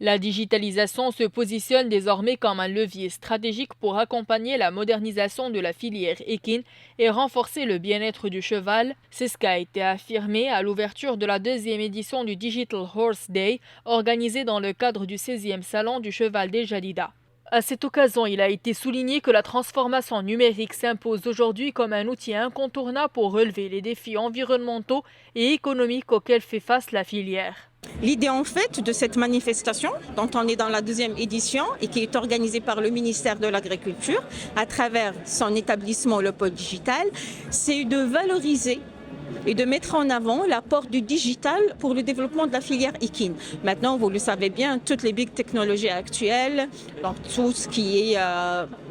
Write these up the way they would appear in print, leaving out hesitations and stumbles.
La digitalisation se positionne désormais comme un levier stratégique pour accompagner la modernisation de la filière équine et renforcer le bien-être du cheval. C'est ce qui a été affirmé à l'ouverture de la deuxième édition du Digital Horse Day, organisée dans le cadre du 16e Salon du Cheval des Jadida. À cette occasion, il a été souligné que la transformation numérique s'impose aujourd'hui comme un outil incontournable pour relever les défis environnementaux et économiques auxquels fait face la filière. L'idée en fait de cette manifestation, dont on est dans la deuxième édition et qui est organisée par le ministère de l'Agriculture à travers son établissement Le Pôle Digital, c'est de valoriser et de mettre en avant l'apport du digital pour le développement de la filière équine. Maintenant, vous le savez bien, toutes les big technologies actuelles, donc tout ce qui est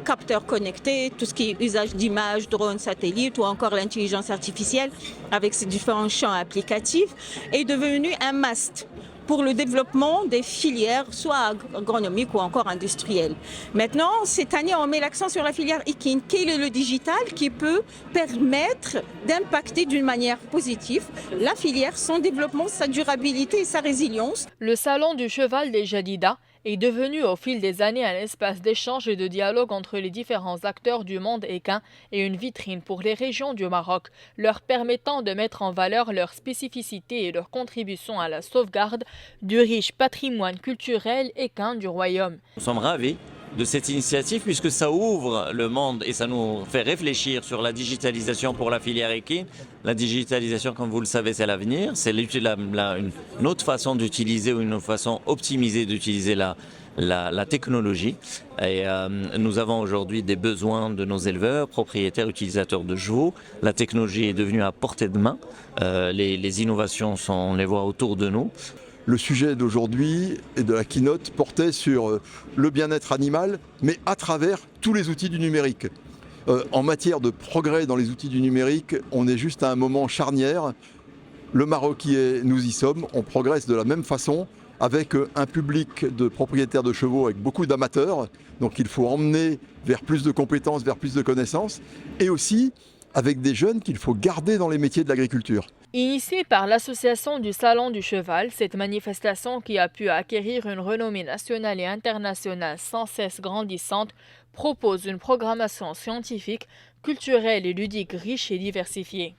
capteurs connectés, tout ce qui est usage d'images, drones, satellites ou encore l'intelligence artificielle avec ses différents champs applicatifs, est devenu un must pour le développement des filières, soit agronomiques ou encore industrielles. Maintenant, cette année, on met l'accent sur la filière équine. Quel est le digital qui peut permettre d'impacter d'une manière positive la filière, son développement, sa durabilité et sa résilience? Le Salon du Cheval des Jadida est devenu au fil des années un espace d'échange et de dialogue entre les différents acteurs du monde équin et une vitrine pour les régions du Maroc, leur permettant de mettre en valeur leurs spécificités et leur contribution à la sauvegarde du riche patrimoine culturel équin du royaume. Nous sommes ravis de cette initiative puisque ça ouvre le monde et ça nous fait réfléchir sur la digitalisation pour la filière équine. La digitalisation, comme vous le savez, c'est l'avenir. C'est une autre façon d'utiliser ou une autre façon optimisée d'utiliser la technologie. Et nous avons aujourd'hui des besoins de nos éleveurs, propriétaires, utilisateurs de chevaux. La technologie est devenue à portée de main. Les innovations, on les voit autour de nous. Le sujet d'aujourd'hui et de la keynote portait sur le bien-être animal, mais à travers tous les outils du numérique. En matière de progrès dans les outils du numérique, on est juste à un moment charnière. Le Maroc nous y sommes, on progresse de la même façon avec un public de propriétaires de chevaux avec beaucoup d'amateurs. Donc il faut emmener vers plus de compétences, vers plus de connaissances et aussi avec des jeunes qu'il faut garder dans les métiers de l'agriculture. Initiée par l'association du Salon du Cheval, cette manifestation qui a pu acquérir une renommée nationale et internationale sans cesse grandissante propose une programmation scientifique, culturelle et ludique riche et diversifiée.